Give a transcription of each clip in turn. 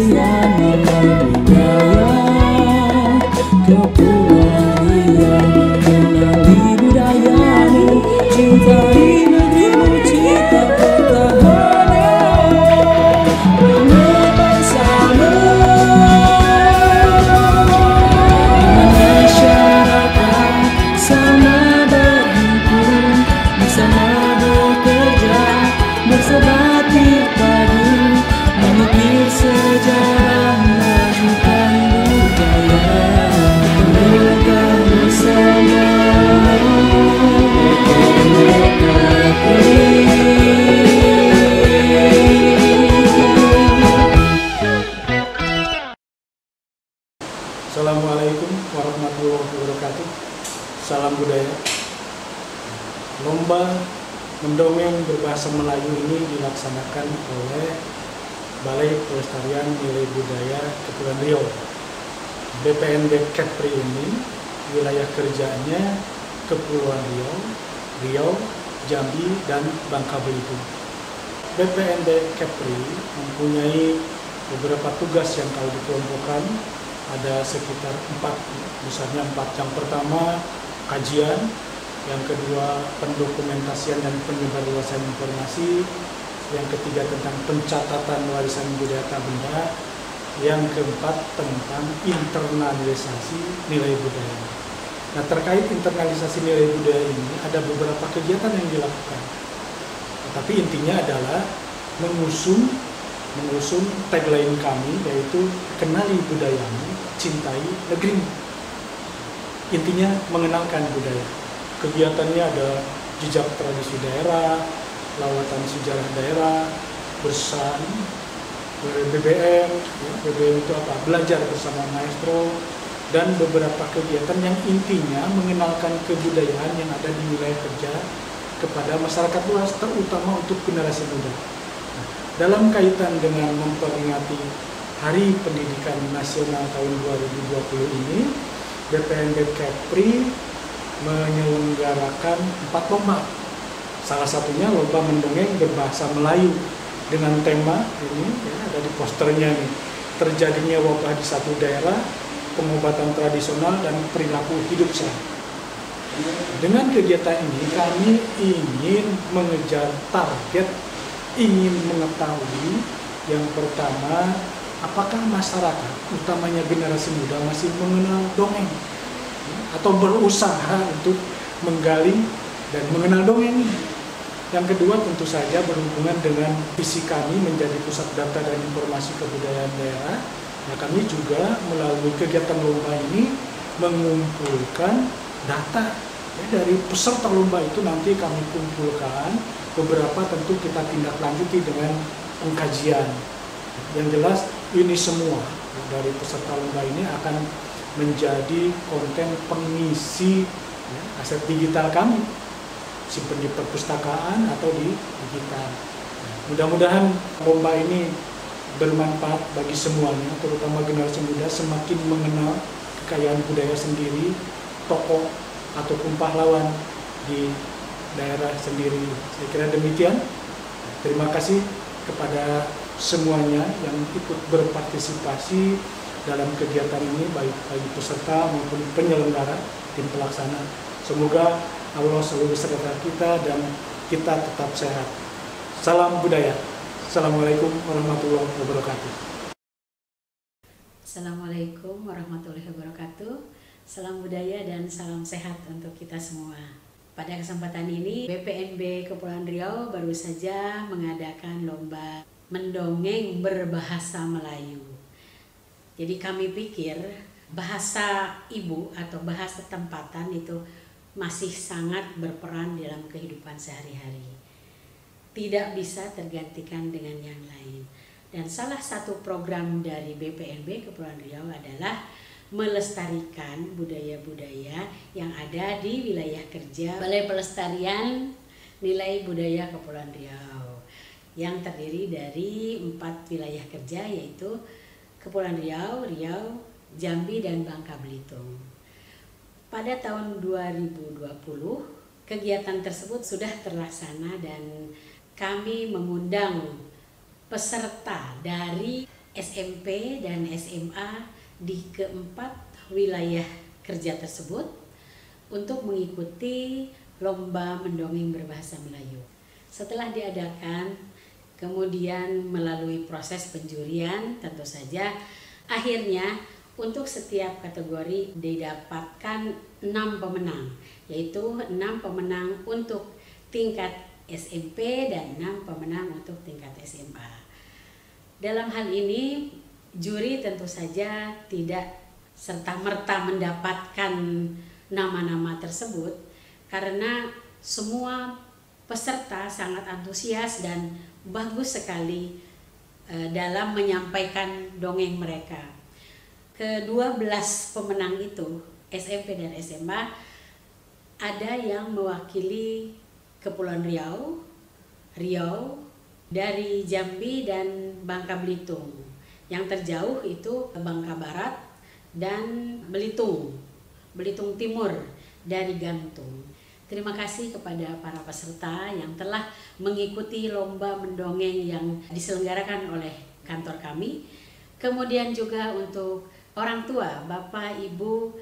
pelestarian nilai budaya Kepulauan Riau. Kenali budayamu, cintai negerimu, cita pertahanan bersama masyarakat, sama berhimpun, bersama bekerja, bersebati padu, mengukir sejarah, memajukan budaya, bergerak bersama. Assalamualaikum warahmatullahi wabarakatuh. Salam budaya. Lomba mendongeng berbahasa Melayu ini dilaksanakan oleh Balai Pelestarian Nilai Budaya Kepulauan Riau. BPNB Kepri ini wilayah kerjanya Kepulauan Riau, Jambi, dan Bangka Belitung. BPNB Kepri mempunyai beberapa tugas yang kalau dikelompokkan ada sekitar 4, misalnya 4. Yang pertama kajian, yang kedua pendokumentasian dan penyebarluasan informasi, yang ketiga tentang pencatatan warisan budaya tak benda, yang keempat tentang internalisasi nilai budaya. Nah, terkait internalisasi nilai budaya ini ada beberapa kegiatan yang dilakukan, tetapi intinya adalah mengusung tagline kami, yaitu kenali budayamu, cintai negerimu. Intinya mengenalkan budaya. Kegiatannya ada jejak tradisi daerah, lawatan sejarah daerah, bersan, BBM, BBM itu apa? Belajar bersama maestro, dan beberapa kegiatan yang intinya mengenalkan kebudayaan yang ada di wilayah kerja kepada masyarakat luas, terutama untuk generasi muda. Dalam kaitan dengan memperingati Hari Pendidikan Nasional tahun 2020 ini, BPNB Kepri menyelenggarakan 4 lomba. Salah satunya lomba mendongeng berbahasa Melayu dengan tema ini, ya, ada di posternya nih, terjadinya wabah di satu daerah, pengobatan tradisional dan perilaku hidup sehat. Dengan kegiatan ini kami ingin mengejar target, ingin mengetahui yang pertama, apakah masyarakat, utamanya generasi muda, masih mengenal dongeng atau berusaha untuk menggali dan mengenal dongeng. Yang kedua tentu saja berhubungan dengan visi kami menjadi pusat data dan informasi kebudayaan daerah. Nah, kami juga melalui kegiatan lomba ini mengumpulkan data, ya, dari peserta lomba itu nanti kami kumpulkan. Beberapa tentu kita tindak lanjuti dengan pengkajian. Yang jelas ini semua dari peserta lomba ini akan menjadi konten pengisi, ya, aset digital kami, simpan di perpustakaan atau di digital. Mudah-mudahan lomba ini bermanfaat bagi semuanya, terutama generasi muda semakin mengenal kekayaan budaya sendiri, tokoh ataupun pahlawan di daerah sendiri. Saya kira demikian. Terima kasih kepada semuanya yang ikut berpartisipasi dalam kegiatan ini, baik bagi peserta maupun penyelenggara, tim pelaksana. Semoga Allah selalu beserta kita dan kita tetap sehat. Salam budaya. Assalamualaikum warahmatullahi wabarakatuh. Assalamualaikum warahmatullahi wabarakatuh. Salam budaya dan salam sehat untuk kita semua. Pada kesempatan ini, BPNB Kepulauan Riau baru saja mengadakan lomba mendongeng berbahasa Melayu. Jadi kami pikir bahasa ibu atau bahasa tempatan itu masih sangat berperan dalam kehidupan sehari-hari. Tidak bisa tergantikan dengan yang lain. Dan salah satu program dari BPNB Kepulauan Riau adalah melestarikan budaya-budaya yang ada di wilayah kerja Balai Pelestarian Nilai Budaya Kepulauan Riau yang terdiri dari 4 wilayah kerja, yaitu Kepulauan Riau, Jambi, dan Bangka Belitung. Pada tahun 2020 kegiatan tersebut sudah terlaksana dan kami mengundang peserta dari SMP dan SMA di keempat wilayah kerja tersebut untuk mengikuti lomba mendongeng berbahasa Melayu. Setelah diadakan, kemudian melalui proses penjurian, tentu saja akhirnya untuk setiap kategori didapatkan 6 pemenang, yaitu 6 pemenang untuk tingkat SMP dan 6 pemenang untuk tingkat SMA. Dalam hal ini, juri tentu saja tidak serta-merta mendapatkan nama-nama tersebut karena semua peserta sangat antusias dan bagus sekali dalam menyampaikan dongeng mereka. Ke-12 pemenang itu, SMP dan SMA, ada yang mewakili Kepulauan Riau, dari Jambi dan Bangka Belitung. Yang terjauh itu Bangka Barat dan Belitung Timur dari Gantung. Terima kasih kepada para peserta yang telah mengikuti lomba mendongeng yang diselenggarakan oleh kantor kami. Kemudian juga untuk orang tua, Bapak, Ibu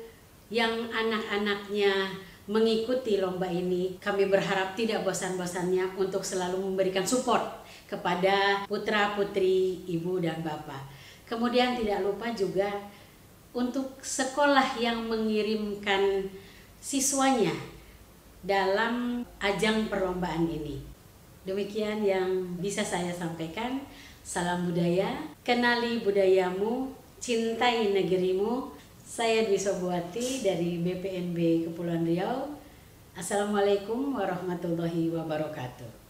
yang anak-anaknya mengikuti lomba ini, kami berharap tidak bosan-bosannya untuk selalu memberikan support kepada putra-putri Ibu dan Bapak. Kemudian tidak lupa juga untuk sekolah yang mengirimkan siswanya dalam ajang perlombaan ini. Demikian yang bisa saya sampaikan. Salam budaya, kenali budayamu, cintai negerimu. Saya Dwi Sobuati dari BPNB Kepulauan Riau. Assalamualaikum warahmatullahi wabarakatuh.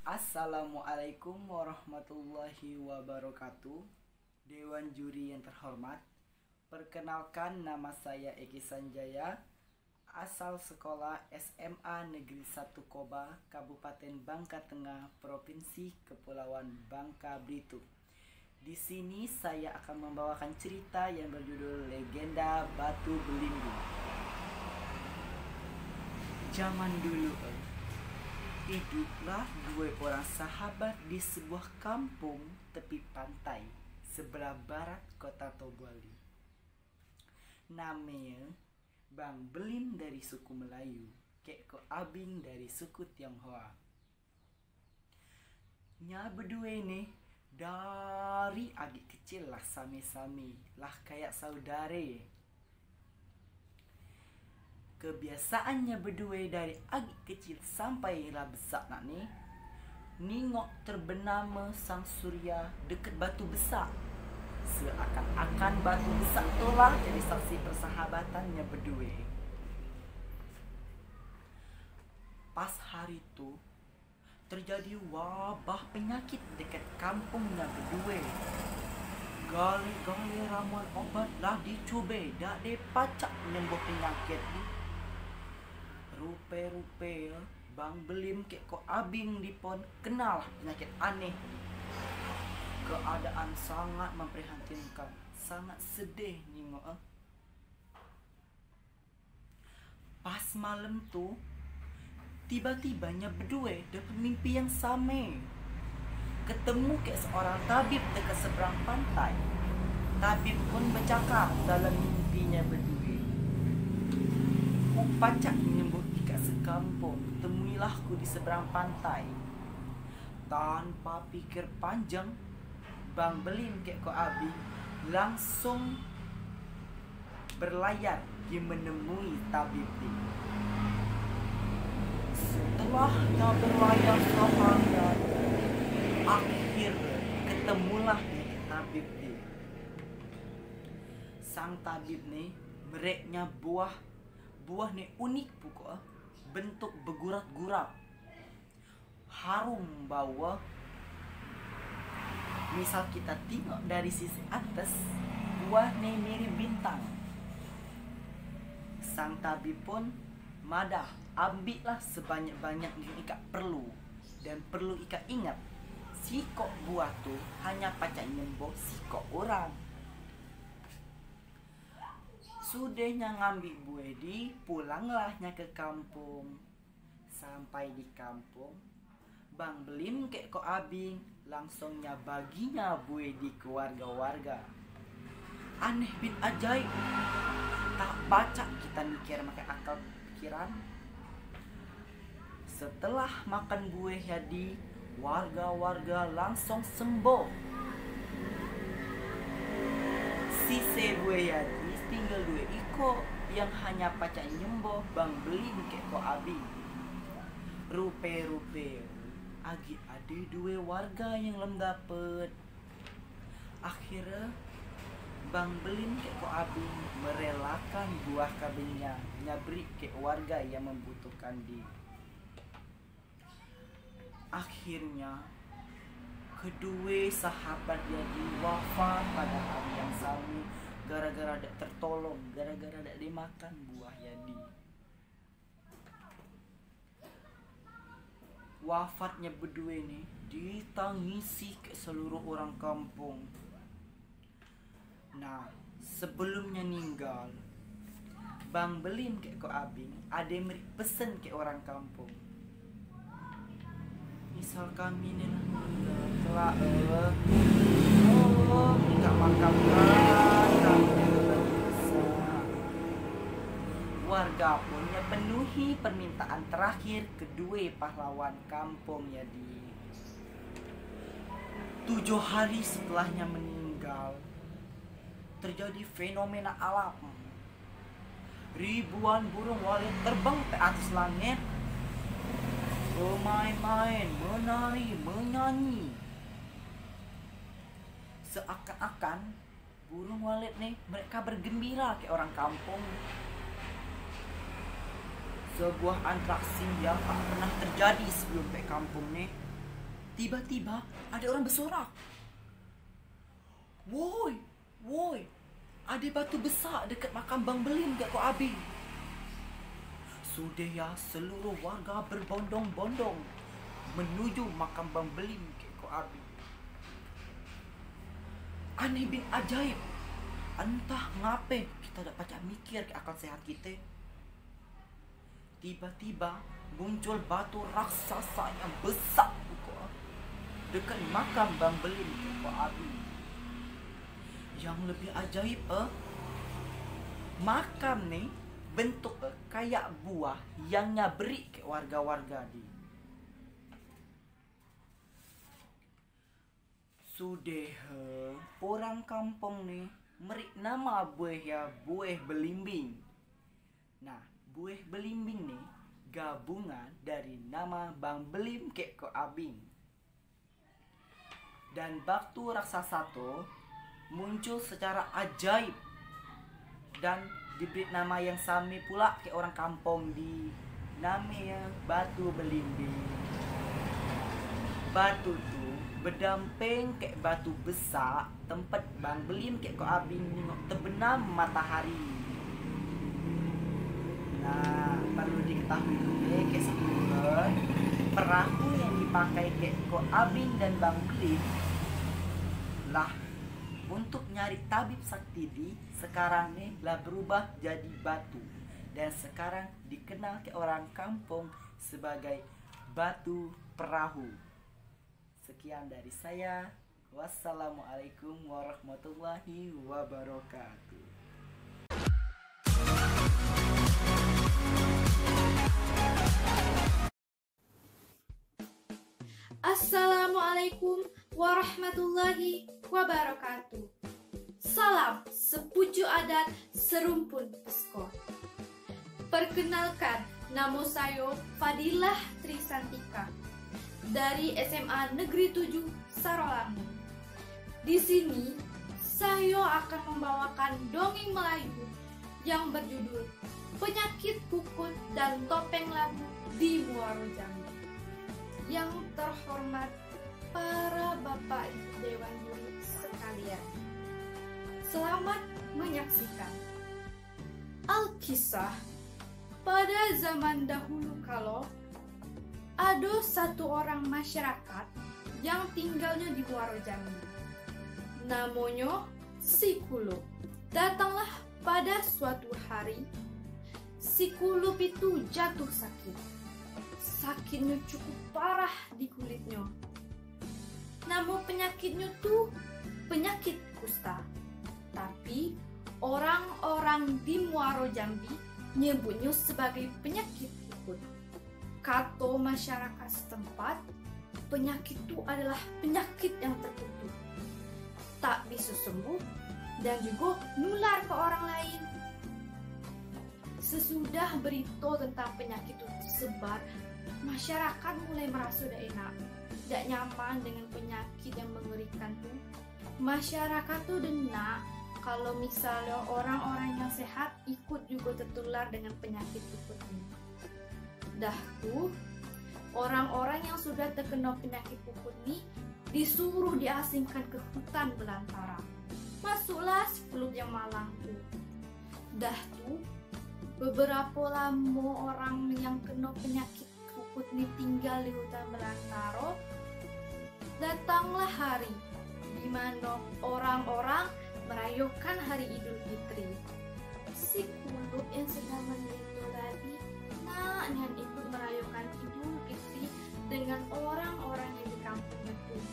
Assalamualaikum warahmatullahi wabarakatuh. Dewan juri yang terhormat, perkenalkan nama saya Eki Sanjaya, asal sekolah SMA Negeri 1 Koba, Kabupaten Bangka Tengah, Provinsi Kepulauan Bangka Belitung. Di sini saya akan membawakan cerita yang berjudul Legenda Batu Belimbing. Zaman dulu, hiduplah dua orang sahabat di sebuah kampung tepi pantai sebelah barat kota Tobuali. Namanya Bang Belim dari suku Melayu, Kek Ko Abing dari suku Tionghoa. Nya berdua ini dari agak kecil lah sami-sami lah kayak saudare. Kebiasaannya berdua dari agak kecil sampai lah besar nak nih, ningok terbenama sang surya deket batu besar. Seakan-akan batu besar itulah jadi saksi persahabatannya berdua. Pas hari itu terjadi wabah penyakit dekat kampungnya berdua. Gali-gali ramuan obat lah dicoba, dak dipacak menyembuh penyakit ni. Rupe-rupe Bang Belim Kek Ko Abing dipon kenal penyakit aneh. Keadaan sangat memprihatinkan, sangat sedih nengok. Pas malam tu, tiba-tibanya berdua dapat mimpi yang sama. Ketemu kayak seorang tabib dekat seberang pantai. Tabib pun bercakap dalam mimpinya berdua. Ku pacak menyembuh ikat sekampung, temuilah ku di seberang pantai. Tanpa pikir panjang, Bang Belim Kek Ko Abing langsung berlayar pergi menemui tabib ini. Setelah berlayar seharian, akhirnya ketemulah tabib ini. Sang tabib ni mereknya buah ni unik pokok, bentuk bergurat-gurat, harum bau. Misal kita tengok dari sisi atas, buah ni mirip bintang. Sang tabib pun madah, ambillah sebanyak-banyak yang Ika perlu. Dan perlu Ika ingat, sikok buah tu hanya pacak nyembuh sikok orang. Sudahnya ngambil Bu Edi, pulanglahnya ke kampung. Sampai di kampung, Bang Belim kek ko Abing langsungnya baginya Bu Edi ke warga-warga. Aneh bin ajaib, tak baca kita mikir pakai akal pikiran. Setelah makan buah Yadi, warga-warga langsung sembuh. Sise buah Yadi tinggal 2 iko yang hanya pacak nyemboh Bang Belim kek ko Abing. Rupe-rupe agi ada 2 warga yang lem dapet. Akhirnya Bang Belim kek ko Abing merelakan buah kabelnya nyabri ke warga yang membutuhkan di. Akhirnya kedua sahabat jadi wafat pada hari yang sama gara-gara tidak tertolong, gara-gara tidak dimakan buah Yadi. Wafatnya berdua ini ditangisi ke seluruh orang kampung. Nah, sebelumnya ninggal, Bang Belim ke ko Abing ada yang pesen ke orang kampung. Misal kami nih kelak minta makan warga punya penuhi permintaan terakhir kedua pahlawan kampung Yadi. 7 hari setelahnya meninggal, terjadi fenomena alam. Ribuan burung walet terbang ke atas langit, bermain-main, menari, menyanyi. Seakan-akan burung walet nih mereka bergembira kayak orang kampung. Sebuah atraksi yang tak pernah terjadi sebelum ke kampung nih. Tiba-tiba ada orang bersorak. Woi, woi, ada batu besar dekat makam Bang Belim gak ko Abing. Sudah ya, seluruh warga berbondong-bondong menuju makam Bang Belim gak ko Abing. Aneh bin ajaib, entah ngapain kita tak pacak mikir ke akal sehat kita. Tiba-tiba muncul batu raksasa yang besar dekat makam Bang Belim ke Abing. Yang lebih ajaib makam ni bentuk kayak buah yang nyabri ke warga-warga di. Sudah orang kampung ni merik nama buah ya buah belimbing. Nah, buah belimbing ni gabungan dari nama Bang Belim kek ko Abing. Dan batu raksasa tu muncul secara ajaib dan diberi nama yang sama pula ke orang kampung di, namanya batu belimbing. Batu tu berdamping ke batu besar tempat Bang Belim ke ko Abing nengok terbenam matahari. Nah, perlu diketahui ke sebulan perahu yang dipakai ke ko Abing dan Bang Belim lah untuk nyari tabib sakti di sekarang nih lah berubah jadi batu dan sekarang dikenal ke orang kampung sebagai batu perahu. Sekian dari saya. Wassalamualaikum warahmatullahi wabarakatuh. Assalamualaikum warahmatullahi wabarakatuh. Salam sepuju adat serumpun peskor. Perkenalkan, nama saya Fadilah Trisantika dari SMA Negeri 7 Sarolangun. Di sini saya akan membawakan dongeng Melayu yang berjudul Penyakit Pukut dan Topeng Labu di Muaro Jambi. Yang terhormat para Bapak Ibu Dewan Juri sekalian, selamat menyaksikan. Alkisah, pada zaman dahulu kala, ada satu orang masyarakat yang tinggalnya di Muaro Jambi. Namanya Si Kulo. Datanglah Pada suatu hari, si Kulup itu jatuh sakit. Sakitnya cukup parah di kulitnya. Namun penyakitnya tuh penyakit kusta. Tapi orang-orang di Muaro Jambi nyebutnya sebagai penyakit ikut. Kata masyarakat setempat, penyakit itu adalah penyakit yang terkutuk, tak bisa sembuh dan juga nular ke orang lain. Sesudah berita tentang penyakit itu tersebar, masyarakat mulai merasa tidak enak, tidak nyaman dengan penyakit yang mengerikan itu. Masyarakat tuh denak kalau misalnya orang-orang yang sehat ikut juga tertular dengan penyakit ikut ini. Dah tuh, orang-orang yang sudah terkena penyakit ikut ini disuruh diasingkan ke hutan belantara. Masuklah si Kulup yang malang tuh. Dah tuh, beberapa lama orang yang kena penyakit ikut ini tinggal di hutan belantara. Datanglah hari di mana orang-orang merayakan hari Idul Fitri. Si Kulup yang sedang menderita tadi nak ikut merayakan Idul Fitri dengan orang-orang yang di kampungnya tuh.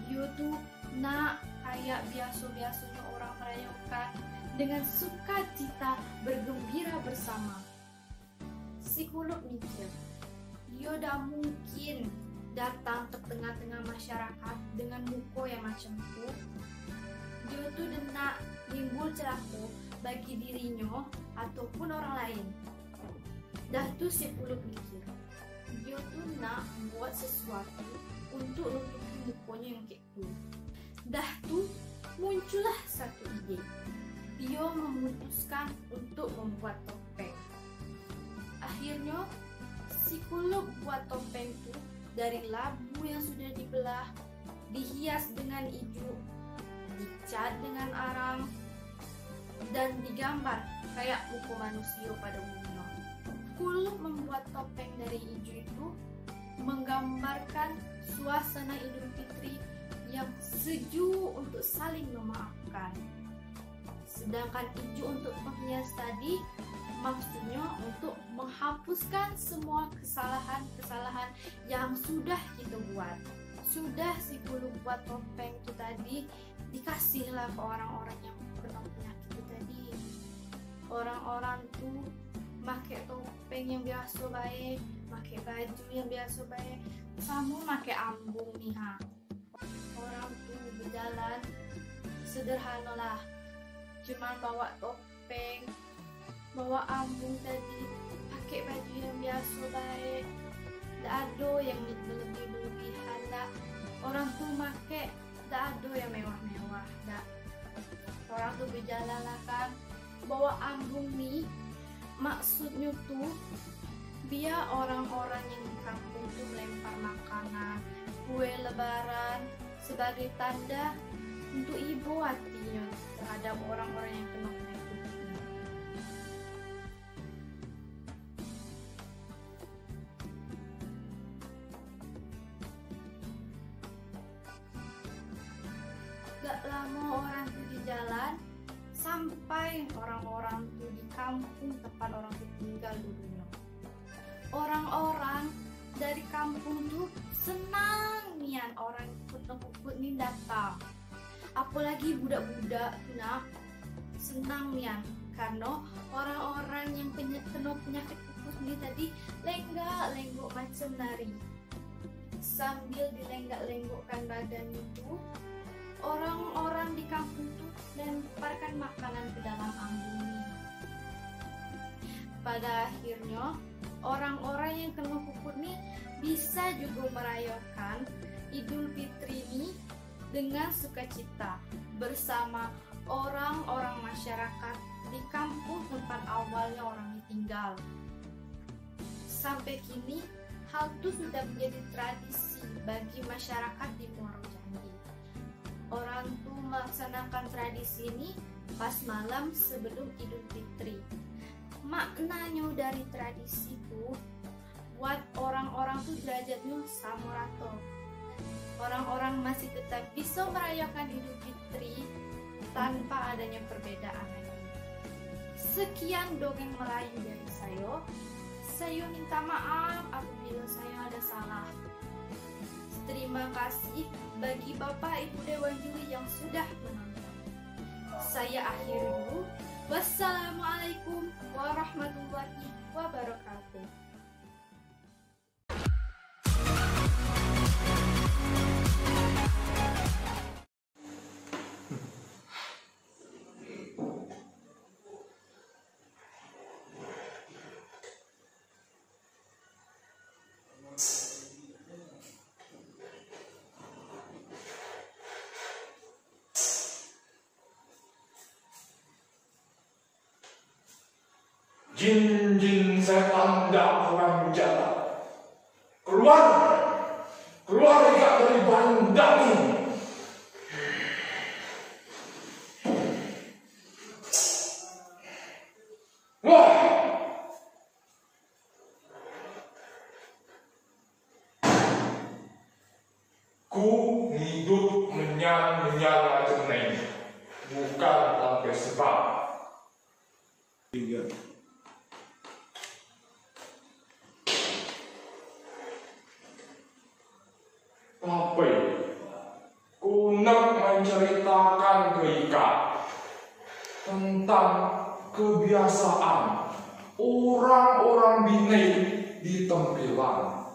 Dia tuh nak kayak biasa-biasanya orang merayakan dengan sukacita bergembira bersama. Si Kulup mikir, dia dah mungkin datang ke tengah-tengah masyarakat dengan muka yang macam itu. Dia tuh nak timbul celaka bagi dirinya ataupun orang lain. Dah tuh si Kulup mikir, dia tuh nak buat sesuatu untuk nutupi mukanya yang kayak itu. Dah tuh muncullah satu ide. Dia memutuskan untuk membuat topeng. Akhirnya si Kulup buat topeng itu dari labu yang sudah dibelah, dihias dengan hijau, dicat dengan arang, dan digambar kayak muka manusia pada umumnya. Kulup membuat topeng dari hijau itu menggambarkan suasana Idul Fitri yang sejuk untuk saling memaafkan. Sedangkan hijau untuk menghias tadi maksudnya untuk menghapuskan semua kesalahan-kesalahan yang sudah kita buat. Sudah si Kulup buat topeng itu tadi, dikasihlah ke orang-orang yang kena penyakit itu tadi. Orang-orang tuh pakai topeng yang biasa baik, pakai baju yang biasa baik, sama pakai ambung nih ha. Orang tuh berjalan sederhana lah, cuman bawa topeng, bawa ambung tadi, pakai baju yang biasa baik, tak ada yang berlebih-berlebihan, tak. Orang tuh pakai, tak ada yang mewah-mewah, tak. Orang tuh berjalan lah kan, bawa ambung nih, maksudnya tuh biar orang-orang yang di kampung tuh melempar makanan, kue lebaran sebagai tanda untuk ibu hatinya terhadap orang-orang yang kena penyakit ini. Gak lama orang tuh di jalan, sampai orang-orang tuh di kampung tempat orang tuh tinggal dulunya. Orang-orang dari kampung tuh senang nian orang ikut-ikut nih datang. Apalagi budak-budak tuh nak senang nian karena orang-orang yang kena penyakit kukus ini tadi lenggak-lenggok macam nari. Sambil dilenggak-lenggokkan badan itu, orang-orang di kampung tuh lemparkan makanan ke dalam ambung ini. Pada akhirnya orang-orang yang kena kukus nih bisa juga merayakan Idul Fitri ini dengan sukacita bersama orang-orang masyarakat di kampung tempat awalnya orang tinggal. Sampai kini hal itu sudah menjadi tradisi bagi masyarakat di Muaro Jambi. Orang tuh melaksanakan tradisi ini pas malam sebelum Idul Fitri. Maknanya dari tradisi itu buat orang-orang tuh derajatnya sama rata. Orang-orang masih tetap bisa merayakan Idul Fitri tanpa adanya perbedaan. Sekian dongeng Melayu dari saya. Saya minta maaf apabila saya ada salah. Terima kasih bagi Bapak Ibu Dewan Juri yang sudah menonton. Saya akhiri dulu. Wassalamualaikum warahmatullahi wabarakatuh. Jin-jin setan dakwang jala, keluar dari bandangmu. Wah, ku hidup menyang jeneng, bukan tanpa sebab. Tiga. Tapi kunek menceritakan ke Ika tentang kebiasaan orang-orang Binai di Tempilan.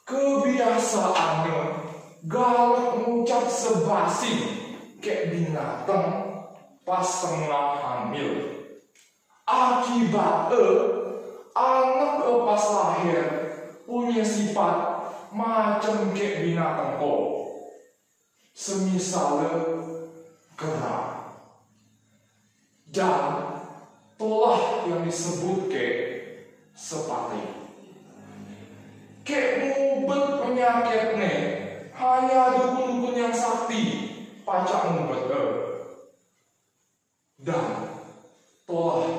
Kebiasaannya galak ngucap sebasi kayak binatang pas tengah hamil. Akibatnya anak pas lahir punya sifat macam kayak binatang kok, semisalnya gerak dan tolah yang disebut kayak sepati. Kayak ngubet penyakitnya hanya dukun-dukun yang sakti pacak ngubet dan tolah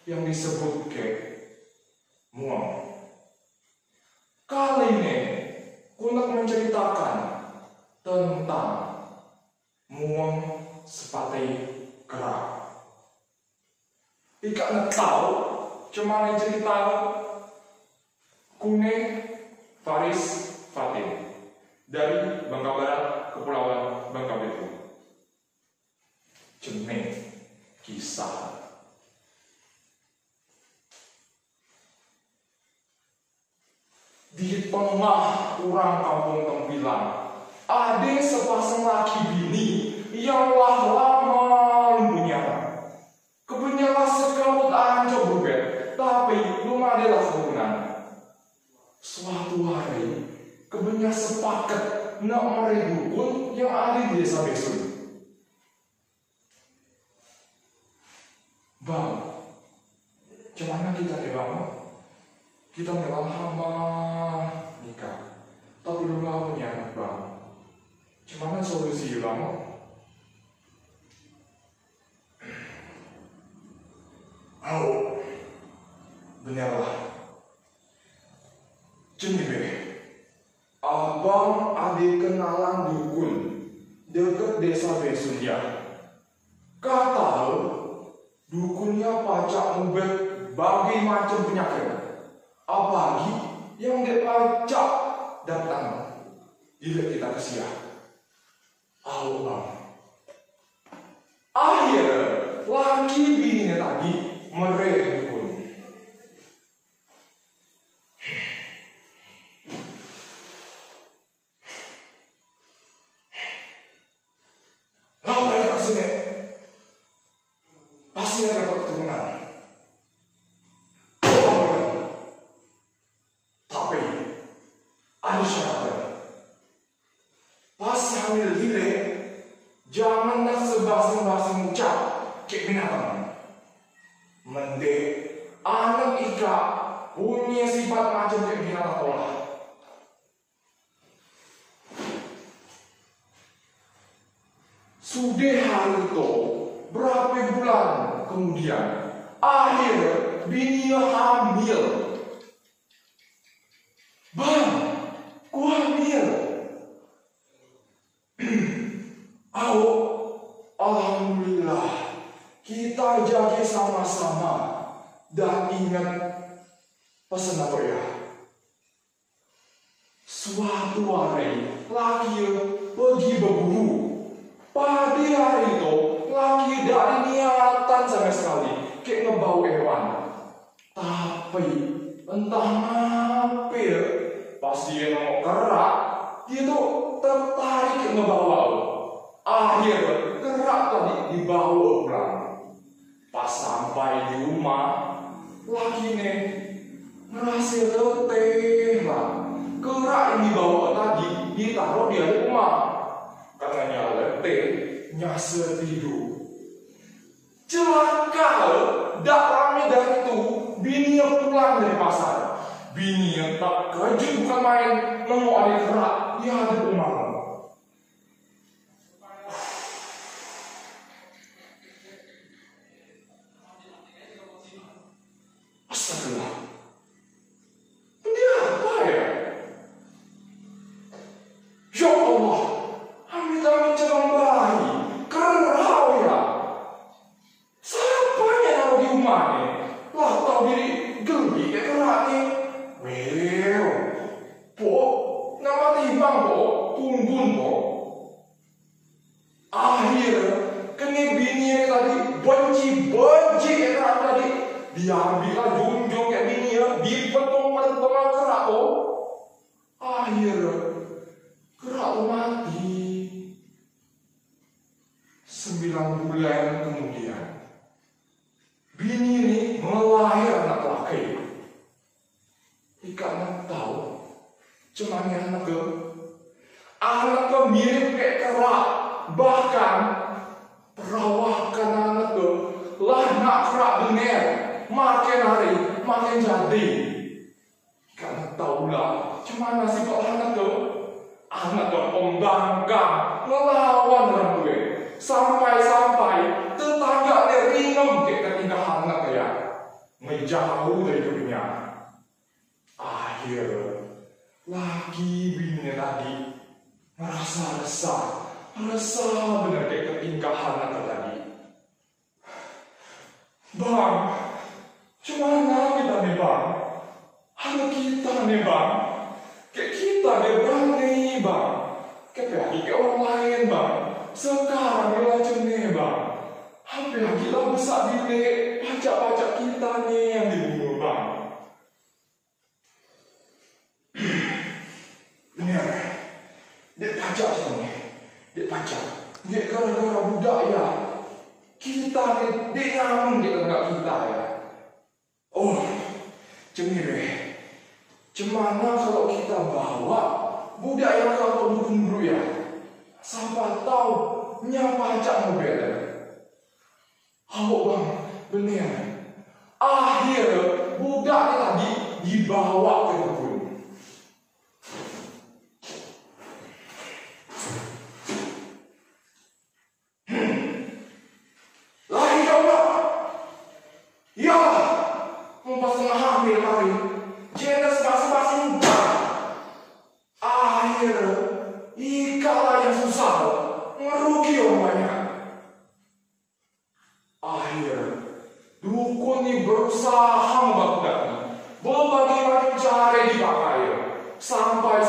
yang disebut kayak muang. Kali ini kunek menceritakan tentang muang sepati gerak. Ika nak tahu cuma cerita Kune Faris Fatin dari Bangka Barat, Kepulauan Bangka Belitung. Jeneng kisah. Di tengah orang kampung Tempilan ada sepasang laki bini yang lama lumpuhnya. Kebenyalah sekawut ancok berbeda, tapi belum ada keturunan. Suatu hari kebenyak sepakat nak meraih dukun yang ada di desa Besun. Bang, gimana kita nih bang? Kita memang hama nikah, tapi belum lama punya anak bang. Gimana solusi bang? Oh, benarlah. Cendebe, abang ada kenalan dukun dekat desa Besunya. Kata dukunnya pacak ngubet bagi macam penyakit. Apalagi yang dia pacak datang bila kita kesia. Allah. Akhirnya laki bininya tadi meraih dukun. Lalu mereka kesini pasti dapat keturunan. Tapi ada syaratnya. Pas hamil gile, jangan nak sebasing-basing ucap kayak binatang. Mendek anak Ika punya sifat macam kayak binatang pola. Sudah hari itu berapa bulan kemudian akhir bininya hamil. Bang, ku hamil. Alhamdulillah, kita jaga sama-sama dan ingat pesan apa ya? Suatu hari laki pergi berburu. Pada hari itu laki dari niatan sama sekali kayak ngebau hewan. Tapi entah ngapa pas dia mau kerak, dia tuh tertarik ngebawa. Akhirnya kerak tadi dibawa pulang. Pas sampai di rumah, laki nih merasa letih lah. Kerak yang dibawa tadi ditaruh di rumah. Katanya letih, nyasa tidur. Celaka, dak lama dari itu, bininya pulang dari pasar. Bininya tak kejut bukan main, nemu ada kerak, dia ada rumah. Astagfirullah. Ini apa ya? Ya Allah, amit-amit jangan bayi, kerau ya. Siapa yang naruh di rumah nih? Lah tahu diri geli kayak kerak nih. Well, po, nama timbang po, tumbun po. Akhirnya, kena bini yang tadi benci kerak tadi. Diambillah junjung kayak bini ya, dipotong kerak po. Akhirnya, kerak tu mati. 9 bulan kemudian, bini ini melahir anak laki. Ika anak tahu, cuma anak ke mirip kayak kerak. Bahkan perawakan anak ke lah nak kerak bener. Makin hari makin jadi. Ika anak tahu lah, cuma nasib anak ke pembangkang melawan orang gue. Sampai tetangganya ringem ketika anak ya menjauh dari dunia. Akhir laki bini tadi merasa resah benar kayak ketinggalan anak tadi. Bang, gimana kita nih bang? Anak kita nih bang, kayak kita nih bang nih bang, kayak orang lain bang. Sekarang racun nih bang, hampir kita besar dile pajak-pajak kita nih yang dibunuh bang. Bener, dia pajak sini, dia pajak, dia gara-gara budaya. Kita nih, dia ngamun di tengah kita ya. Oh, cemire, cemana kalau kita bawa budaya kalau buru ya? Sampai tahu nyapa pajak mobil. Oh bang, bener. Akhirnya budak tadi dibawa ke kebun. Lagi kau nak? Ya, mau pas tengah hamil hari. Jenis masing-masing budak. Akhirnya ikalah yang susah, ngerugi orang banyak. Akhirnya dukun ini berusaha membantu berbagai macam cara dipakai. Sampai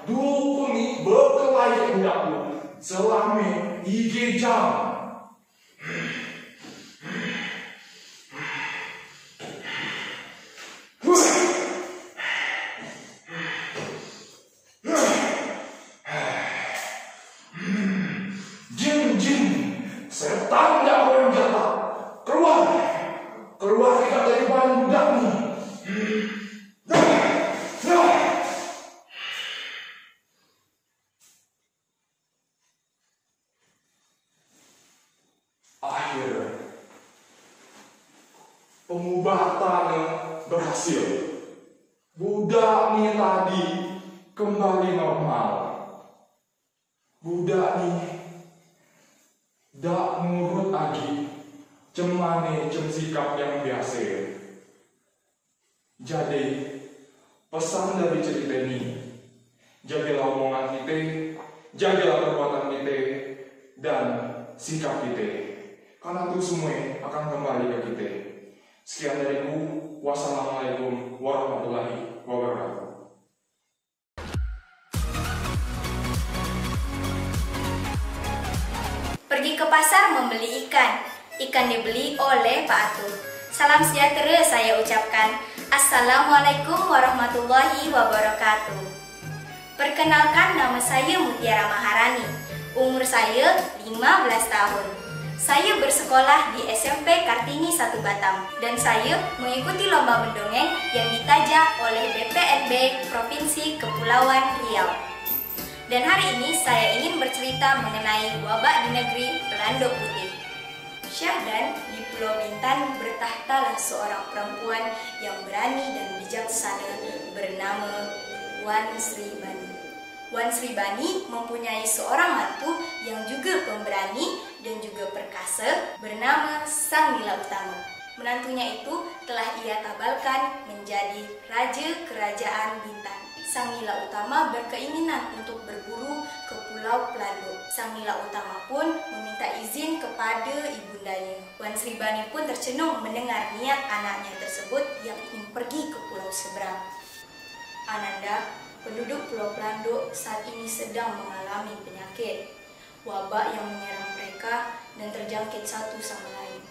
dukun ini berkelahi hendakku selama 3 jam. Setan yang orang jahat keluar kita dari badan budak nih. Akhirnya pengobatan berhasil. Budak nih tadi kembali normal. Budak nih dak nurut lagi, cemane sikap yang biasa. Jadi pesan dari cerita ini, jagalah omongan kita, jagalah perbuatan kita, dan sikap kita. Karena itu semua akan kembali ke kita. Sekian dariku. Wassalamualaikum warahmatullahi wabarakatuh. Pergi ke pasar membeli ikan. Ikan dibeli oleh Pak Atul. Salam sejahtera saya ucapkan. Assalamualaikum warahmatullahi wabarakatuh. Perkenalkan, nama saya Mutiara Maharani. Umur saya 15 tahun. Saya bersekolah di SMP Kartini 1 Batam dan saya mengikuti lomba mendongeng yang ditajak oleh BPNB Provinsi Kepulauan Riau. Dan hari ini saya ingin bercerita mengenai wabak di negeri Pelanduk Putih. Syahdan di Pulau Bintan bertahtalah seorang perempuan yang berani dan bijaksana bernama Wan Sri Bani. Wan Sri Bani mempunyai seorang mantu yang juga pemberani dan juga perkasa bernama Sang Nila Utama. Menantunya itu telah ia tabalkan menjadi Raja Kerajaan Bintan. Sang Nila Utama berkeinginan untuk berburu ke Pulau Pelanduk. Sang Nila Utama pun meminta izin kepada ibundanya. Wan Sri Bani pun tercenung mendengar niat anaknya tersebut yang ingin pergi ke pulau seberang. Ananda, penduduk Pulau Pelanduk saat ini sedang mengalami penyakit, wabak yang menyerang mereka dan terjangkit satu sama lain.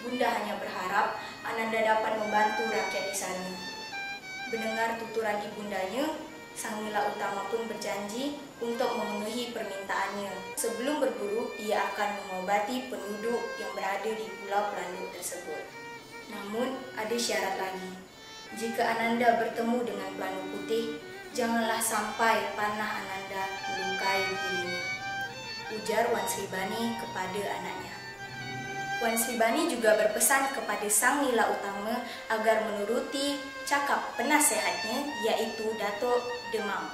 Bunda hanya berharap Ananda dapat membantu rakyat di sana. Mendengar tuturan ibundanya, Sang Nila Utama pun berjanji untuk memenuhi permintaannya. Sebelum berburu, ia akan mengobati penduduk yang berada di Pulau Pelanduk tersebut. Namun, ada syarat lagi. Jika Ananda bertemu dengan Pelanduk Putih, janganlah sampai panah Ananda melukai dirinya, ujar Wan Sri Bani kepada anaknya. Wan Sri Bani juga berpesan kepada Sang Nila Utama agar menuruti cakap penasehatnya, yaitu Datuk Demam.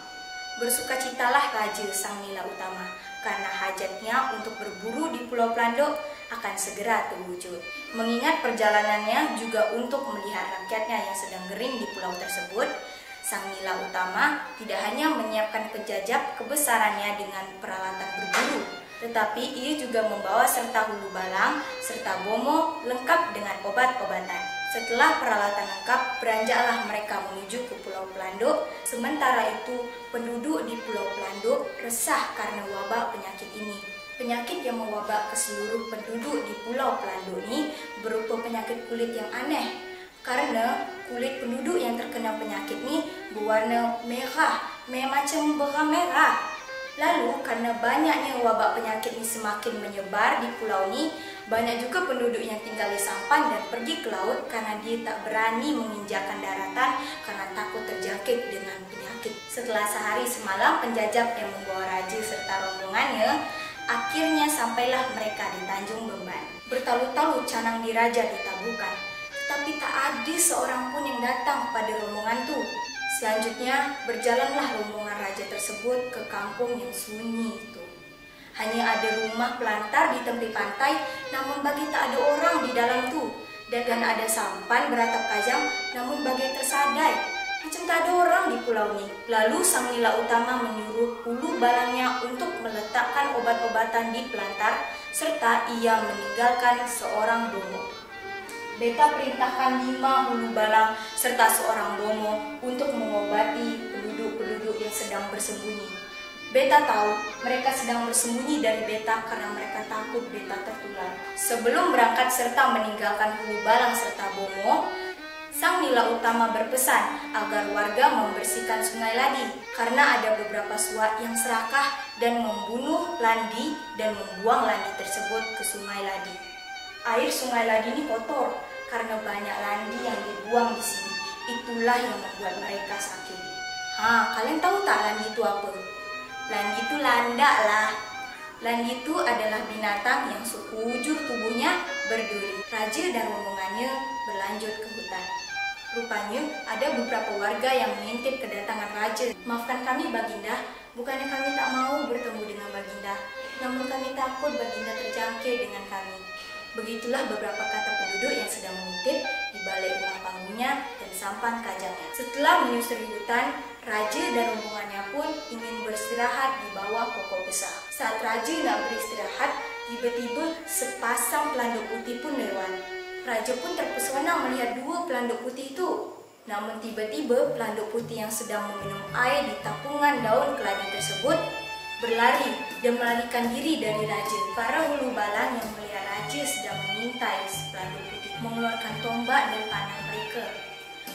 Bersukacitalah Raja Sang Nila Utama karena hajatnya untuk berburu di Pulau Pelanduk akan segera terwujud. Mengingat perjalanannya juga untuk melihat rakyatnya yang sedang gering di pulau tersebut, Sang Nila Utama tidak hanya menyiapkan penjajah kebesarannya dengan peralatan berburu, tetapi ia juga membawa serta hulu balang serta bomo lengkap dengan obat-obatan. Setelah peralatan lengkap, beranjaklah mereka menuju ke Pulau Pelanduk. Sementara itu, penduduk di Pulau Pelanduk resah karena wabak penyakit ini. Penyakit yang mewabak ke seluruh penduduk di Pulau Pelanduk ini berupa penyakit kulit yang aneh. Karena kulit penduduk yang terkena penyakit ini berwarna merah, macam berang merah. Lalu karena banyaknya wabak penyakit ini semakin menyebar di pulau ini, banyak juga penduduk yang tinggal di sampan dan pergi ke laut karena dia tak berani menginjakan daratan karena takut terjangkit dengan penyakit. Setelah sehari semalam penjajah yang membawa raja serta rombongannya, akhirnya sampailah mereka di Tanjung Beban. Bertalu-talu canang diraja ditabuhkan, tetapi tak ada seorang pun yang datang pada rombongan itu. Selanjutnya, berjalanlah rombongan raja tersebut ke kampung yang sunyi itu. Hanya ada rumah pelantar di tepi pantai, namun bagi tak ada orang di dalam tu. Dan ada sampan beratap kajang, namun bagi tersadai, macam tak ada orang di pulau ini. Lalu Sang Nila Utama menyuruh hulu balangnya untuk meletakkan obat-obatan di pelantar, serta ia meninggalkan seorang bomo. Beta perintahkan 5 hulu balang serta seorang bomo untuk mengobati penduduk-penduduk yang sedang bersembunyi. Beta tahu mereka sedang bersembunyi dari beta karena mereka takut beta tertular. Sebelum berangkat serta meninggalkan hulu balang serta bomo, Sang Nila Utama berpesan agar warga membersihkan Sungai Ladi karena ada beberapa suak yang serakah dan membunuh Landi dan membuang Landi tersebut ke Sungai Ladi. Air Sungai Ladi ini kotor karena banyak landi yang dibuang di sini. Itulah yang membuat mereka sakit. Kalian tahu tak landi itu apa? Landi itu landak lah. Landi itu adalah binatang yang sekujur tubuhnya berduri. Raja dan rombongannya berlanjut ke hutan. Rupanya ada beberapa warga yang mengintip kedatangan raja. Maafkan kami Baginda, bukannya kami tak mau bertemu dengan Baginda, namun kami takut Baginda terjangkit dengan kami. Begitulah beberapa kata penduduk yang sedang mengintip di balik rumah panggungnya dan sampan kajangnya. Setelah menyusuri hutan, raja dan rombongannya pun ingin beristirahat di bawah pokok besar. Saat raja nak beristirahat, Tiba-tiba sepasang pelanduk putih pun lewat. Raja pun terpesona melihat dua pelanduk putih itu. Namun tiba-tiba pelanduk putih yang sedang meminum air di tapungan daun keladi tersebut berlari dan melarikan diri dari raja. Para hulu balang yang melihat raja sedang mengintai si pelanduk putih mengeluarkan tombak dan panah mereka.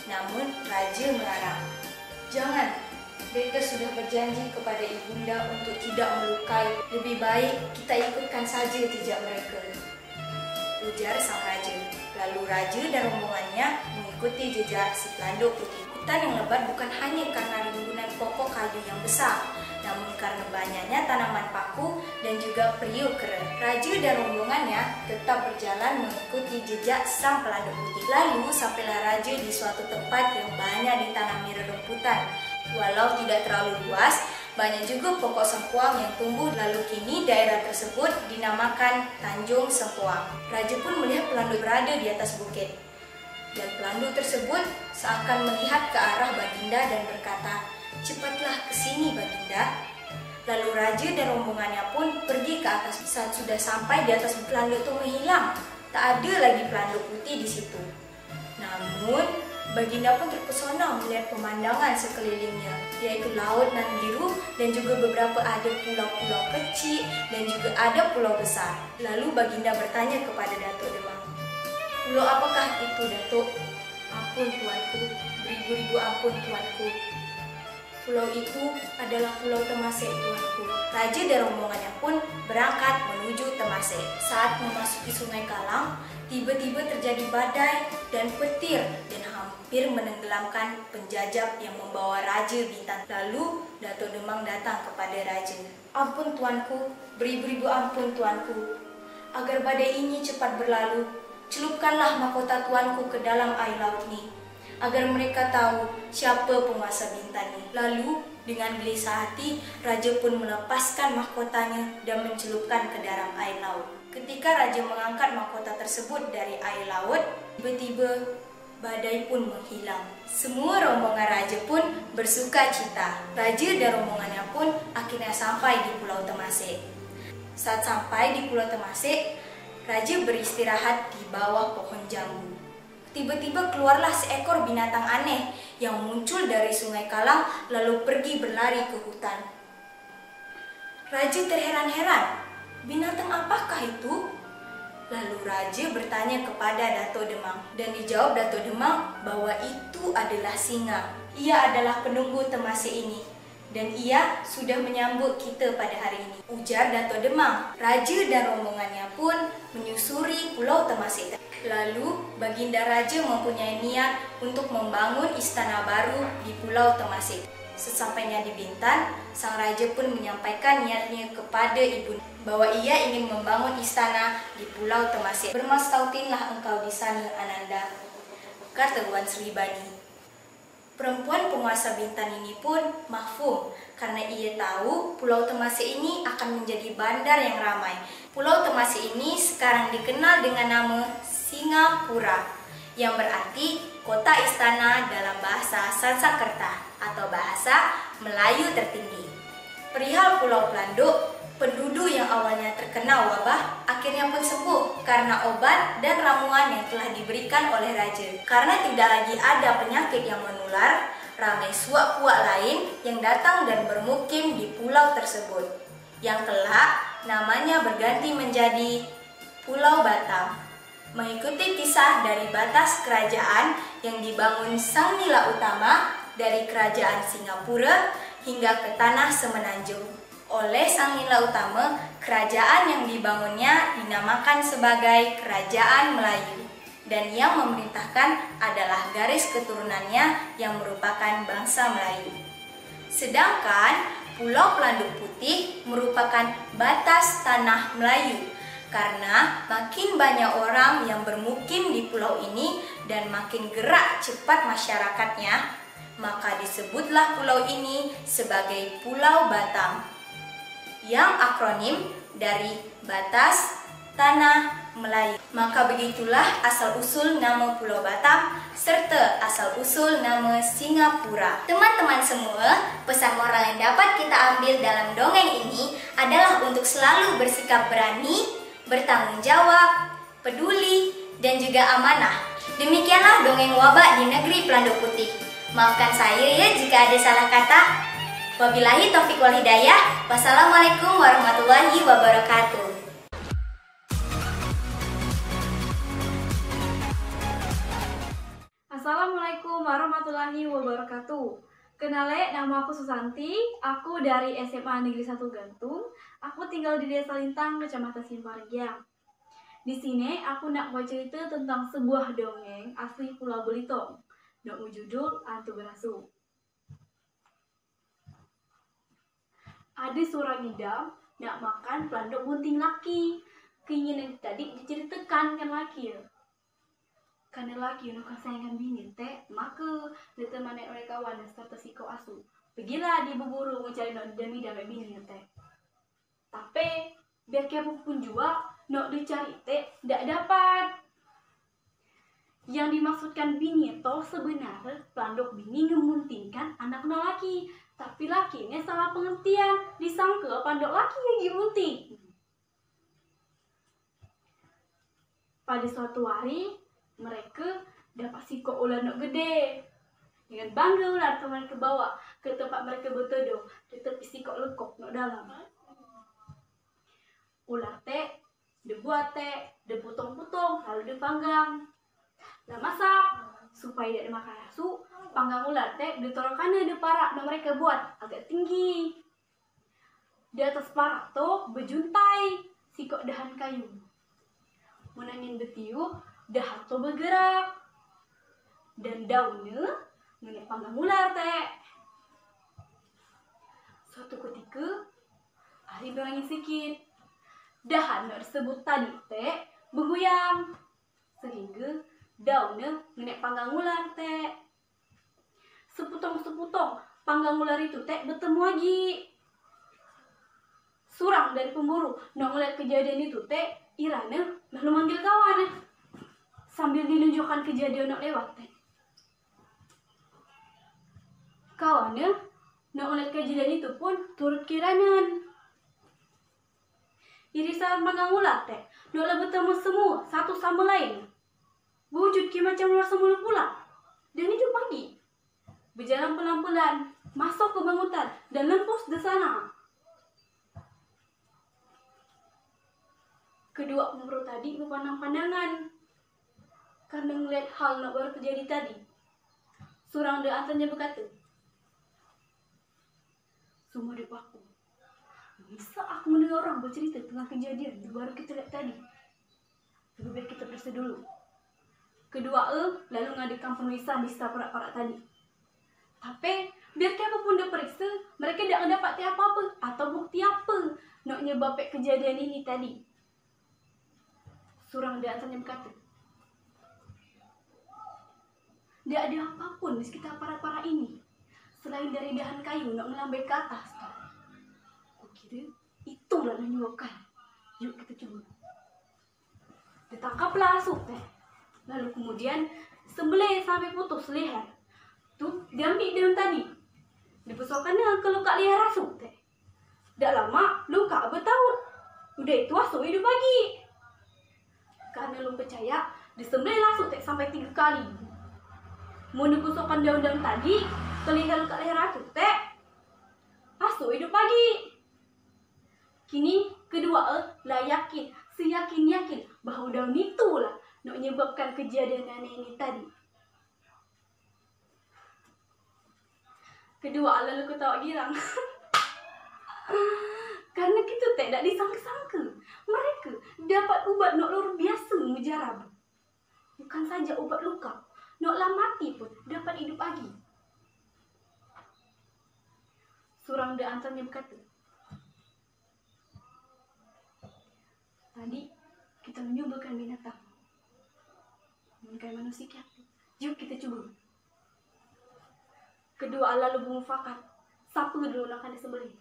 Namun raja melarang. Jangan, mereka sudah berjanji kepada ibunda untuk tidak melukai. Lebih baik kita ikutkan saja jejak mereka, ujar sang raja. Lalu raja dan rombongannya mengikuti jejak si pelanduk putih. Hutan yang lebat bukan hanya karena rimbunan pokok kayu yang besar, namun karena banyaknya tanaman paku dan juga periuk kera. Raja dan rombongannya tetap berjalan mengikuti jejak sang pelanduk putih. Lalu sampailah raja di suatu tempat yang banyak ditanami rerumputan. Walau tidak terlalu luas, banyak juga pokok sempoang yang tumbuh. Lalu kini daerah tersebut dinamakan Tanjung Sempoang. Raja pun melihat pelanduk berada di atas bukit. Dan pelanduk tersebut seakan melihat ke arah Baginda dan berkata, "Cepatlah ke sini, Baginda." Lalu raja dan rombongannya pun pergi ke atas. Saat sudah sampai di atas, pelanduk itu menghilang. Tak ada lagi pelanduk putih di situ. Namun Baginda pun terpesona melihat pemandangan sekelilingnya, yaitu laut nan biru dan juga beberapa ada pulau-pulau kecil dan juga ada pulau besar. Lalu Baginda bertanya kepada Datuk Demang, "Pulau apakah itu, Datuk?" "Ampun tuanku, beribu-ribu ampun tuanku. Pulau itu adalah Pulau Temasek, tuanku." Raja dan rombongannya pun berangkat menuju Temasek. Saat memasuki Sungai Kalang, tiba-tiba terjadi badai dan petir dan hampir menenggelamkan penjajah yang membawa Raja Bintan. Lalu Datuk Demang datang kepada Raja. "Ampun tuanku, beribu-ribu ampun tuanku. Agar badai ini cepat berlalu, celupkanlah mahkota tuanku ke dalam air laut ini, agar mereka tahu siapa penguasa Bintan ini." Lalu dengan gelisah hati, Raja pun melepaskan mahkotanya dan mencelupkan ke dalam air laut. Ketika Raja mengangkat mahkota tersebut dari air laut, tiba-tiba badai pun menghilang. Semua rombongan Raja pun bersuka cita. Raja dan rombongannya pun akhirnya sampai di Pulau Temasek. Saat sampai di Pulau Temasek, Raja beristirahat di bawah pohon jambu. Tiba-tiba keluarlah seekor binatang aneh yang muncul dari Sungai Kalang lalu pergi berlari ke hutan. Raja terheran-heran, binatang apakah itu? Lalu Raja bertanya kepada Datuk Demang dan dijawab Datuk Demang bahwa itu adalah singa. Ia adalah penunggu Temasek ini dan ia sudah menyambut kita pada hari ini, ujar Datuk Demang. Raja dan rombongannya pun menyusuri Pulau Temasek. Lalu Baginda Raja mempunyai niat untuk membangun istana baru di Pulau Temasek. Sesampainya di Bintan, sang raja pun menyampaikan niatnya kepada ibu bahwa ia ingin membangun istana di Pulau Temasek. "Bermastautinlah engkau di sana, Ananda," kata Tuan Sri Bani. Perempuan penguasa Bintan ini pun mahfum karena ia tahu Pulau Temasek ini akan menjadi bandar yang ramai. Pulau Temasek ini sekarang dikenal dengan nama Singapura, yang berarti kota istana dalam bahasa Sanskerta atau bahasa Melayu tertinggi. Perihal Pulau Pelanduk, penduduk yang awalnya terkena wabah akhirnya pun sembuh karena obat dan ramuan yang telah diberikan oleh raja. Karena tidak lagi ada penyakit yang menular, ramai suak-puak lain yang datang dan bermukim di pulau tersebut, yang kelak namanya berganti menjadi Pulau Batam. Mengikuti kisah dari batas kerajaan yang dibangun Sang Nila Utama dari kerajaan Singapura hingga ke tanah Semenanjung. Oleh Sang Nila Utama, kerajaan yang dibangunnya dinamakan sebagai Kerajaan Melayu, dan yang memerintahkan adalah garis keturunannya yang merupakan bangsa Melayu. Sedangkan Pulau Pelanduk Putih merupakan batas tanah Melayu, karena makin banyak orang yang bermukim di pulau ini dan makin gerak cepat masyarakatnya, maka disebutlah pulau ini sebagai Pulau Batam, yang akronim dari Batas Tanah Melayu. Maka begitulah asal-usul nama Pulau Batam serta asal-usul nama Singapura. Teman-teman semua, pesan moral yang dapat kita ambil dalam dongeng ini adalah untuk selalu bersikap berani, bertanggung jawab, peduli, dan juga amanah. Demikianlah dongeng wabak di negeri Pelanduk Putih. Maafkan saya ya jika ada salah kata. Wabillahi taufiq wal hidayah. Wassalamualaikum warahmatullahi wabarakatuh. Assalamualaikum warahmatullahi wabarakatuh. Kenale, nama aku Susanti. Aku dari SMA Negeri 1 Gantung. Aku tinggal di Desa Lintang, Kecamatan Simparigiang. Di sini aku nak mau cerita tentang sebuah dongeng asli Pulau Belitung. Nak judul Hantu Berasu. Ada seorang idam nak makan pelanduk bunting laki. Keinginan tadi diceritakan kan laki ya. Karena laki nak sayangkan bini teh, maka ditemani oleh kawan serta siko asu. Pergilah di berburu mencari nak demi damai bini teh. Tapi biar siapa pun jua nak dicari teh tidak dapat. Yang dimaksudkan bini itu sebenarnya pelanduk bini ngemuntingkan anak laki. Tapi laki ini salah pengertian, disangka pelanduk laki yang dimunting. Pada suatu hari mereka dapat siko ular nak gede. Dengan bangga ular teman mereka bawa ke tempat mereka berteduh di tepi siko lekuk nak dalam. Ular teh dibuat teh, dipotong-potong lalu dipanggang. Lah masak supaya tidak dimakan asu, panggang ular teh ditaruhkan di parak yang mereka buat agak tinggi. Di atas parak tuh berjuntai siko dahan kayu. Menangin betiuh, dahan tuh bergerak dan daunnya ngenek panggang ular teh. Suatu ketika hari berangin sikit, dahan yang disebut tadi teh bergoyang sehingga daunnya ngenek panggang ular teh. Seputong-seputong panggang ular itu teh bertemu lagi. Surang dari pemburu nak ngeliat kejadian itu teh, irana lalu manggil kawan sambil menunjukkan kejadian nak lewat teh. Kawannya nak ngeliat kejadian itu pun turut kiranan. Irisan panggang ular teh nak bertemu semua satu sama lain. Wujud macam ular semula pula. Dan itu pagi. Berjalan pelan-pelan masuk ke bangunan dan lempus di sana. Kedua pemburu tadi berpandang pandangan karena melihat hal yang baru terjadi tadi. Seorang di antaranya berkata, "Semua depaku, bisa aku mendengar orang bercerita tentang kejadian yang baru kita lihat tadi. Lebih baik kita periksa dulu." Kedua lalu ngadakan penulisan di setiap parak-parak tadi. Tapi biar siapapun dia periksa, mereka tidak dapat apa-apa atau bukti apa nak nyebabkan kejadian ini tadi. Seorang di antaranya berkata, "Tidak ada apapun di sekitar parak-parak ini selain dari dahan kayu nak melambai ke atas." Kukira itulah yang menyebabkan. Yuk kita coba. Ditangkaplah asu teh. Lalu kemudian sembelih sampai putus leher. Tuh diambil daun tadi. Dipesokkannya ke luka leher asu teh. Tak lama luka bertaut. Udah itu asu hidup lagi. Karena lu percaya disembelih asu teh sampai 3 kali. Mau dipesokkan daun-daun tadi ke luka leher asu teh, asu hidup lagi. Kini kedua lah yakin, seyakin-yakin bahwa daun itulah nak menyebabkan kejadian aneh ini tadi. Kedua lalu ketawa girang. Karena kita tidak disangka-sangka mereka dapat ubat nak luar biasa mujarab. Bukan saja ubat luka, nak lah mati pun dapat hidup lagi. Seorang di antaranya berkata, "Tadi kita mencobakan binatang, kayak manusia. Yuk kita coba." Kedua lalu bermufakat, sapu dulu nak disembelih.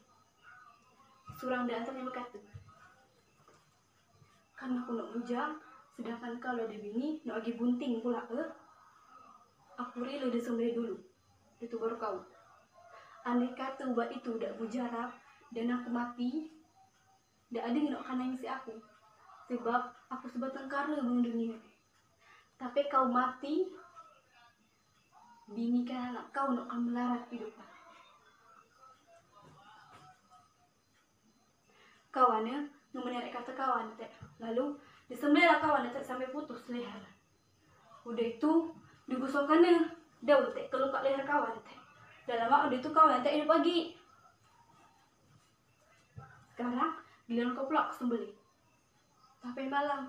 Seorang di antaranya berkata, "Karena aku nak bujang, sedangkan kalau ada bini nak lagi bunting pula aku rela disembelih dulu. Itu baru kau. Andai kata ubat itu tidak mujarab dan aku mati, tidak ada yang nak kanang si aku. sebab aku sebatang kara bang dunia. Tapi kau mati, bini kan anak kau nak kau melarat hidup. Kawannya menarik kata kawan teh, lalu disembelih kawan teh sampai putus leher. Udah itu digosokkannya daun teh keluka leher kawan teh. Dalam waktu itu kawan teh hidup lagi. Sekarang giliran kau pula sembelih. Tapi malam,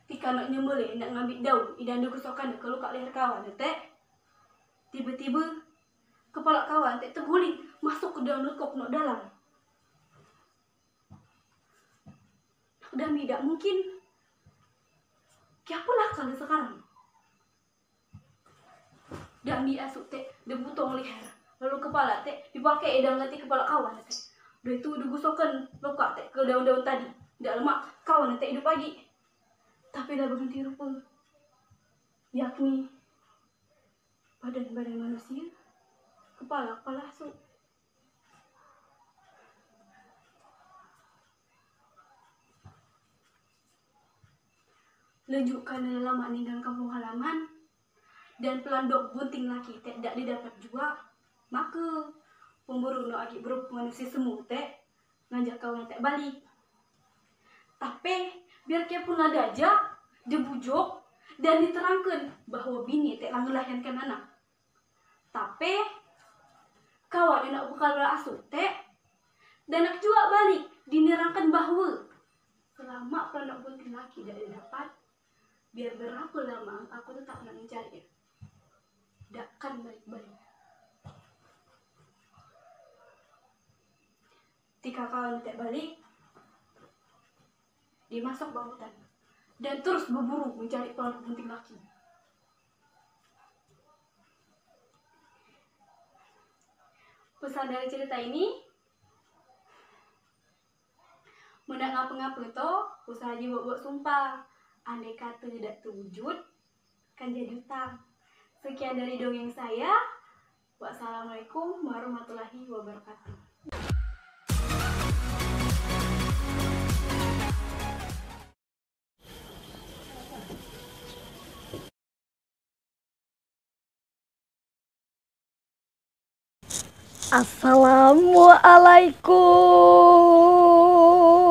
tika nak nyembelih nak ngambil daun, idan digosokkan keluka leher kawan teh. Tiba-tiba kepala kawan teh terguling masuk ke dalam lekuk nak dalam. Dan tidak mungkin. Kiapalah kalau sekarang. Dan diasuk teh dipotong leher. Lalu kepala teh dipakai dan ganti kepala kawan teh. Udah itu digosokkan luka teh ke daun-daun tadi. Tidak lama kawan teh hidup lagi. Tapi dah berganti rupa. Yakni badan-badan manusia, kepala-kepala asuk. Lejukkan lama ninggal kampung halaman dan pelandok bunting laki tidak didapat juga, maka pemburu no agi berup manusia semua teh ngajak kawan teh balik. Tapi biar kia pun ada aja dibujuk dan diterangkan bahwa bini teh ngelahirkan anak. Tapi kawan nak bekal asuh teh dan nak juga balik dinerangkan bahwa selama pelandok bunting laki tidak didapat, biar berapa lama aku tetap nak mencari. Tak akan balik-balik. Ketika kawan tak balik, dia masuk bawah hutan dan terus berburu mencari pelanduk bunting laki. Pesan dari cerita ini, mendak ngapa-ngapa itu, usaha jiwa buat sumpah. Andai kata tidak terwujud, kan jadi utang. Sekian dari dongeng saya. Wassalamualaikum warahmatullahi wabarakatuh. Assalamualaikum.